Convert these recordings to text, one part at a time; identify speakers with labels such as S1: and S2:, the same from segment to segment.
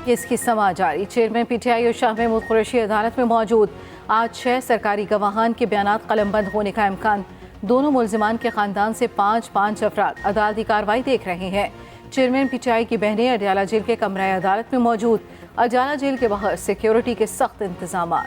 S1: Case की समाअत जारी। Chairman PTI और शाह महमूद कुरैशी अदालत में मौजूद। आज 6 सरकारी गवाहान के बयानात कलमबंद होने का इम्कान। दोनों मुल्जिमान के खानदान से 5 अफराद अदालती कार्रवाई देख रहे हैं। चेयरमैन पीटीआई की बहनें अडयाला जेल के कमरा अदालत में मौजूद। अडयाला जेल के बाहर सिक्योरिटी के सख्त इंतजाम।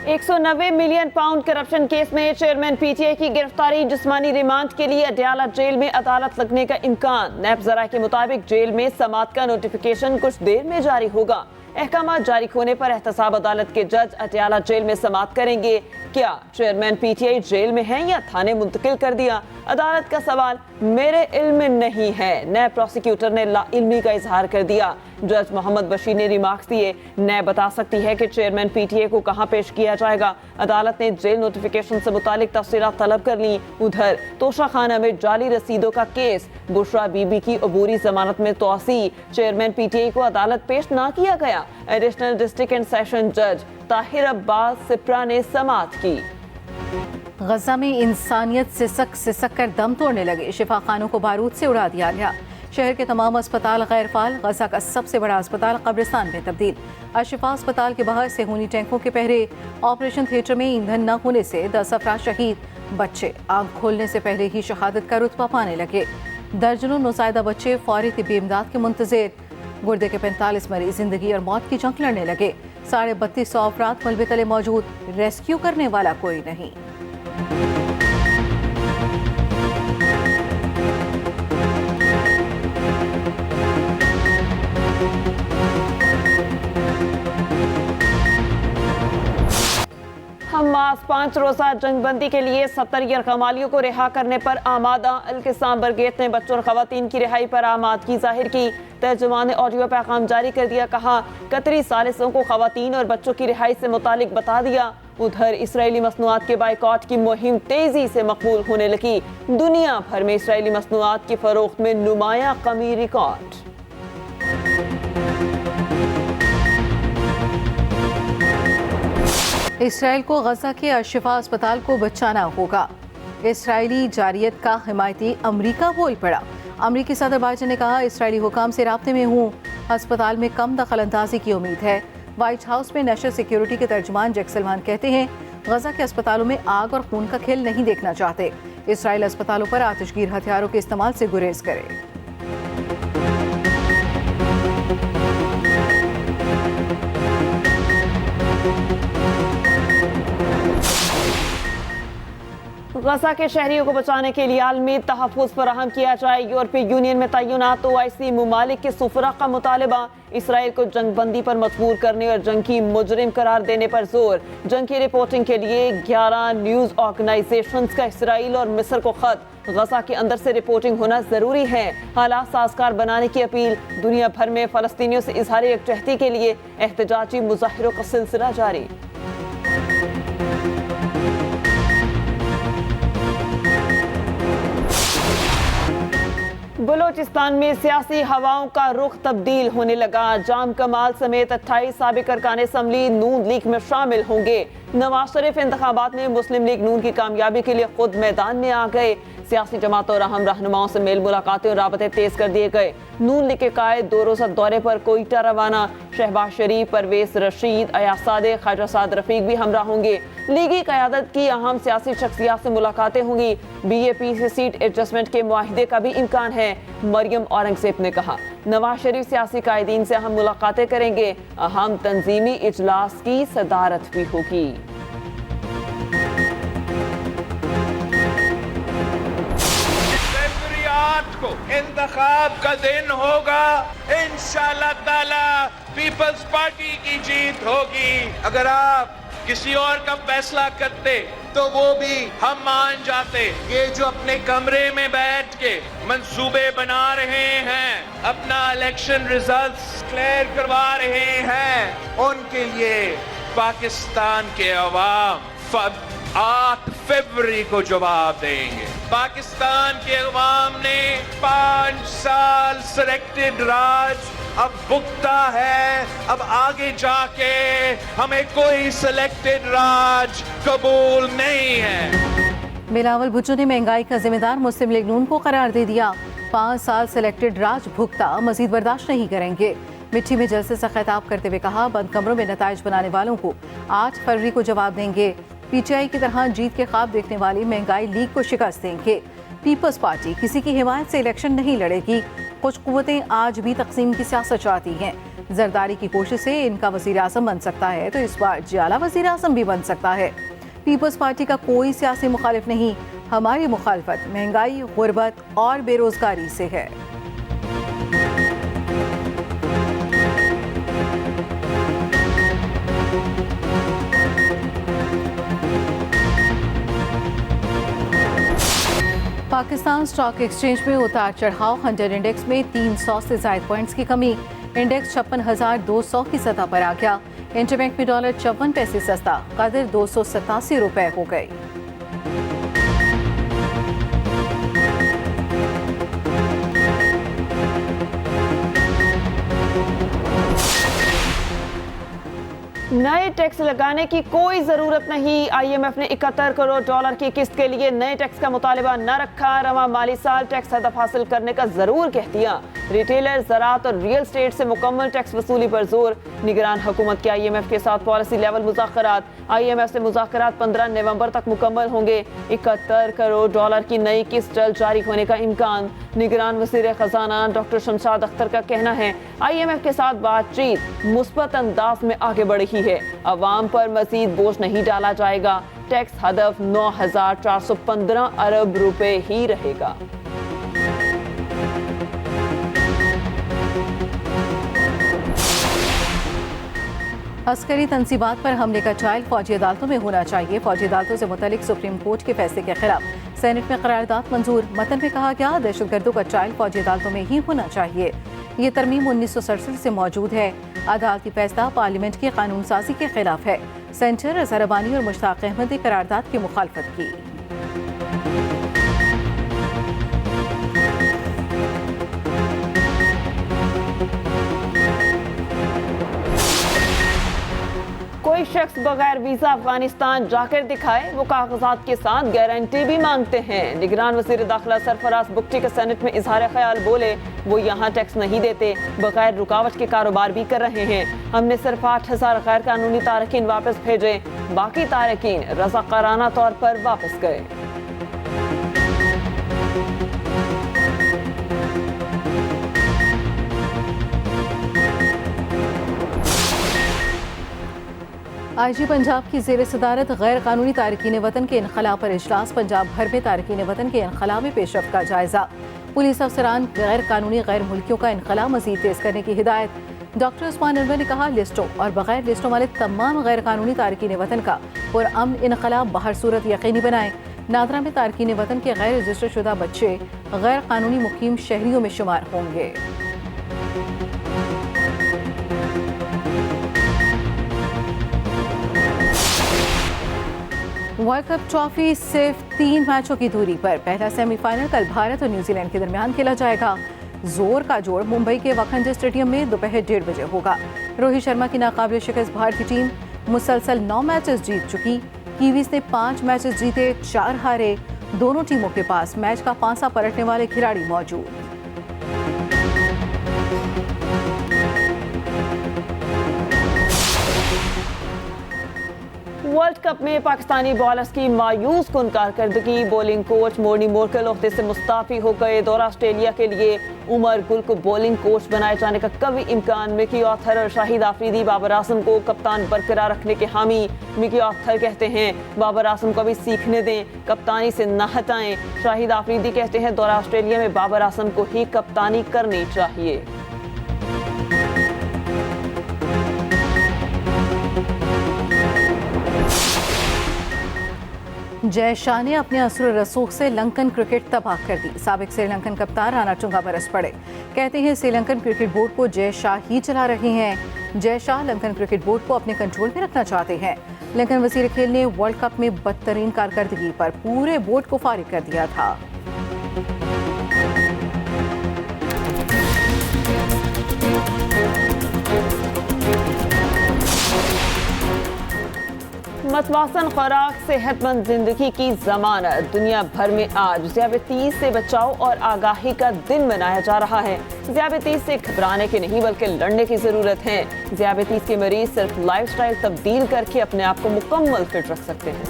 S2: 190 मिलियन पाउंड करप्शन केस में चेयरमैन पीटीआई की गिरफ्तारी। जिस्मानी रिमांड के लिए अडयाला जेल में अदालत लगने का इम्कान। नैब जरा के मुताबिक जेल में समाअत का नोटिफिकेशन कुछ देर में जारी होगा। अहकाम जारी होने पर एहतसाब अदालत के जज अडयाला जेल में समाअत करेंगे। क्या चेयरमैन पीटीआई जेल में हैं या थाने मुंतकिल कर दिया? अदालत का सवाल मेरे इल्म में नहीं है। नैब प्रोसिक्यूटर ने लाइल्मी का इजहार कर दिया। जज मोहम्मद बशीर ने रिमार्क्स दिए। नैब बता सकती है कि चेयरमैन पीटीआई को कहां पेश किया जाएगा। अदालत ने जेल नोटिफिकेशन से मुतालिक तफसीलात तलब कर ली। उधर तोशा खाना में जाली रसीदों का केस। बुशरा बीबी की अबूरी जमानत में तोसी। चेयरमैन पीटीआई को अदालत पेश ना किया गया। एडिशनल डिस्ट्रिक्ट एंड सेशन जज ताहिर अब्बास सिप्रा ने समाअत की।
S1: गजा में इंसानियत सिसक कर दम तोड़ने लगे। शिफा खानों को बारूद से उड़ा दिया गया। शहर के तमाम अस्पताल गैर फाल। गजा का सबसे बड़ा अस्पताल कब्रिस्तान में तब्दील। अशिफा अस्पताल के बाहर सेहूनी टैंकों के पहरे। ऑपरेशन थिएटर में ईंधन न होने से 10 अफराद शहीद। बच्चे आग खोलने से पहले ही शहादत का रुतबा पाने लगे। दर्जनों नौसायदा बच्चे फौरी तिब्बी इमदाद के मुंतजिर। गुर्दे के 45 मरीज जिंदगी और मौत की जंग लड़ने लगे। 3250 अफराद मलबे तले मौजूद। रेस्क्यू करने वाला कोई नहीं।
S2: हमास 5 रोज़ा जंगबंदी के लिए 70 यरगमालियों को रिहा करने पर आमादा। अल-किस्साम ब्रिगेड ने बच्चों और खवातीन की रिहाई पर आमादगी जाहिर की। तर्जुमान ने ऑडियो पैगाम जारी कर दिया। कहा कतरी सालिसों को खवातीन और बच्चों की रिहाई से मुतालिक बता दिया। उधर इसराइली मसनूआत के बाइकॉट की मुहिम तेजी से मकबूल होने लगी। दुनिया भर में इसराइली मसनूआत की फरोख्त में नुमाया कमी रिकॉर्ड।
S1: इसराइल को गजा के अशिफा अस्पताल को बचाना होगा। इसराइली जारियत का हिमायती अमरीका बोल पड़ा। अमरीकी सदर बाइडेन ने कहा इसराइली हुकाम से राब्ते में हूँ। अस्पताल में कम दखल अंदाजी की उम्मीद है। व्हाइट हाउस में नेशनल सिक्योरिटी के तर्जुमान जैक सलमान कहते हैं गजा के अस्पतालों में आग और खून का खेल नहीं देखना चाहते। इसराइल अस्पतालों पर आतिशगीर हथियारों के इस्तेमाल से गुरेज करे।
S2: गजा के शहरियों को बचाने के लिए आलमी तहफ़्फ़ुज़ फराहम किया जाए। यूरोपीय यूनियन में तैनात ओआईसी ममालिक के सुफरा का मुतालबा। इसराइल को जंगबंदी पर मजबूर करने और जंग की मुजरिम करार देने पर जोर। जंग की रिपोर्टिंग के लिए 11 न्यूज़ ऑर्गेनाइजेशंस का इसराइल और मिस्र को खत। गजा के अंदर से रिपोर्टिंग होना जरूरी है। हालात साजगार बनाने की अपील। दुनिया भर में फ़लस्तीनियों से इजहार यकजहती के लिए एहतजाजी मुजाहिरों का सिलसिला जारी। बलोचिस्तान में सियासी हवाओं का रुख तब्दील होने लगा। जाम कमाल समेत 28 साबिक अरकान असम्बली नून लीग में शामिल होंगे। नवाज शरीफ इंतखाबात में मुस्लिम लीग नून की कामयाबी के लिए खुद मैदान में आ गए। सियासी जमातों और अहम रहनुमाओं से मेल मुलाकातें और राबते तेज कर दिए गए। नून लीग के कायद 2 रोज़ा दौरे पर कोयटा रवाना। शहबाज शरीफ, परवेज रशीद, अयाज सादिक, ख्वाजा साद रफीक भी हमरा होंगे। लीगी क़यादत की अहम सियासी शख्सियात से मुलाकातें होंगी। बीएपी से सीट एडजस्टमेंट के मुआहिदे का भी इम्कान है। मरियम औरंगजेब ने कहा नवाज शरीफ सियासी कायदीन से अहम मुलाकातें करेंगे। अहम तंजीमी इजलास की सदारत भी होगी।
S3: को इंतखाब का दिन होगा। इंशाअल्लाह ताला पीपल्स पार्टी की जीत होगी। अगर आप किसी और का फैसला करते तो वो भी हम मान जाते। ये जो अपने कमरे में बैठ के मंसूबे बना रहे हैं, अपना इलेक्शन रिजल्ट्स क्लियर करवा रहे हैं, उनके लिए पाकिस्तान के अवाम 8 फरवरी को जवाब देंगे। पाकिस्तान के अवाम ने 5 साल सिलेक्टेड राज अब भुगता है। अब आगे जाके हमें कोई सिलेक्टेड राज कबूल नहीं है।
S1: बिलावल भुट्टो ने महंगाई का जिम्मेदार मुस्लिम लीग नून को करार दे दिया। 5 साल सिलेक्टेड राज भुगता, मजीद बर्दाश्त नहीं करेंगे। मिट्टी में जलसे से खिताब करते हुए कहा, बंद कमरों में नताइज बनाने वालों को 8 फरवरी को जवाब देंगे। पीटीआई की तरह जीत के ख्वाब देखने वाली महंगाई लीग को शिकस्त देंगे। पीपल्स पार्टी किसी की हिमायत से इलेक्शन नहीं लड़ेगी। कुछ कुव्वतें आज भी तकसीम की सियासत चाहती हैं। जरदारी की कोशिश से इनका वजीर आजम बन सकता है तो इस बार जियाला वजीर आजम भी बन सकता है। पीपल्स पार्टी का कोई सियासी मुखालिफ नहीं। हमारी मुखालफत महंगाई, गुर्बत और बेरोजगारी से है। पाकिस्तान स्टॉक एक्सचेंज में उतार चढ़ाव। हंटर इंडेक्स में 300 से ज्यादा पॉइंट्स की कमी। इंडेक्स 56,200 की सतह पर आ गया। इंटरबैंक में डॉलर 54 पैसे सस्ता, कदर 287 रुपए हो गई।
S2: नए टैक्स लगाने की कोई जरूरत नहीं। आईएमएफ ने 71 करोड़ डॉलर की किस्त के लिए नए टैक्स का मुतालबा न रखा। रवा माली साल टैक्स हदफ हासिल करने का जरूर कह दिया। रिटेलर, ज़राअत और रियल स्टेट से मुकम्मल टैक्स वसूली पर जोर। निगरान हुकूमत के आईएमएफ के साथ पॉलिसी लेवल मुज़ाकरात। आईएमएफ से मुज़ाकरात 15 नवंबर तक मुकम्मल होंगे। 71 करोड़ डॉलर की नई किस्त जल्द जारी होने का इम्कान। निगरान वज़ीर खजाना डॉक्टर शमशाद अख्तर का कहना है, आईएमएफ के साथ बातचीत मुस्बत अंदाज में आगे बढ़ रही है। अवाम पर मजीद बोझ नहीं डाला जाएगा। टैक्स हदफ 9,415 अरब रुपए ही रहेगा।
S1: अस्करी तंसीबात पर हमले का ट्रायल फौजी अदालतों में होना चाहिए। फौजी अदालतों से मुतल्लिक सुप्रीम कोर्ट के फैसले के खिलाफ सेनेट में करारदाद मंजूर। मतन में कहा गया, दहशतगर्दों का ट्रायल फौजी अदालतों में ही होना चाहिए। ये तरमीम 1967 से मौजूद है। अदालती फैसला पार्लियामेंट की कानून साजी के खिलाफ है। सेंटर अजहर अबानी और मुश्ताक अहमद ने करारदाद की मुखालफत की।
S2: कोई शख्स बगैर वीजा अफगानिस्तान जाकर दिखाए, वो कागजात के साथ गारंटी भी मांगते हैं। निगरान वज़ीर दाखिला सरफराज बुगटी के सेनेट में इजहार ख्याल बोले, वो यहाँ टैक्स नहीं देते, बगैर रुकावट के कारोबार भी कर रहे हैं। हमने सिर्फ 8,000 गैर कानूनी तारकीन वापस भेजे, बाकी तारकीन रज़ाकाराना तौर पर वापस गए।
S1: आईजी पंजाब की ज़ेर सदारत गैर कानूनी तारकीन वतन के इनखला पर इजलास। पंजाब भर में तारकीन वतन के इनखला में पेशरफ का जायजा। पुलिस अफसरान गैर कानूनी गैर मुल्कियों का इनखला मजीद तेज करने की हिदायत। डॉक्टर उस्मान अनवर ने कहा, लिस्टों और बगैर लिस्टों वाले तमाम गैर कानूनी तारकीन वतन का पुरअमन इनखला बहर सूरत यकीनी बनाएं। नादरा में तारकीन वतन के गैर रजिस्टर शुदा बच्चे गैर कानूनी मुकीम शहरियों में शुमार होंगे। वर्ल्ड कप ट्रॉफी सिर्फ 3 मैचों की दूरी पर। पहला सेमीफाइनल कल भारत और न्यूजीलैंड के दरमियान खेला जाएगा। जोर का जोड़ मुंबई के वाखंडे स्टेडियम में दोपहर 1:30 बजे होगा। रोहित शर्मा की नाकाबिल शिकस्त भारतीय टीम मुसलसल 9 मैचेस जीत चुकी। कीवीज ने 5 मैचेस जीते, 4 हारे। दोनों टीमों के पास मैच का पांसा पलटने वाले खिलाड़ी मौजूद।
S2: वर्ल्ड कप में पाकिस्तानी बॉलर्स की मायूस कुन कारकर्दगी। बॉलिंग कोच मोर्नी मोरकल ओहदे से मुस्ताफी हो गए। दौरा ऑस्ट्रेलिया के लिए उमर गुल को बॉलिंग कोच बनाए जाने का कभी इम्कान। मिकी ऑथर और शाहिद आफरीदी बाबर आजम को कप्तान बरकरार रखने के हामी। मिकी ऑथर कहते हैं, बाबर आजम को भी सीखने दें, कप्तानी से न हटाएं। शाहिद आफरीदी कहते हैं, दौरा ऑस्ट्रेलिया में बाबर आजम को ही कप्तानी करनी चाहिए।
S1: जय शाह ने अपने असर रसूख से लंकन क्रिकेट तबाह कर दी। साबिक श्रीलंकन कप्तान राणा टुंगा बरस पड़े। कहते हैं श्रीलंकन क्रिकेट बोर्ड को जय शाह ही चला रहे हैं। Jay Shah Lankan cricket board को अपने कंट्रोल में रखना चाहते हैं। लंकन वजीर खेल ने वर्ल्ड कप में बदतरीन कारकर्दगी पर पूरे बोर्ड को फारिग कर दिया था।
S2: मतवासन खुराक सेहतमंद जिंदगी की जमानत। दुनिया भर में आज ज़ियाबतीस से बचाव और आगाही का दिन मनाया जा रहा है। ज़ियाबतीस से घबराने की नहीं बल्कि लड़ने की जरूरत है। ज़ियाबतीस के मरीज सिर्फ लाइफस्टाइल तब्दील करके अपने आप को मुकम्मल फिट रख सकते हैं।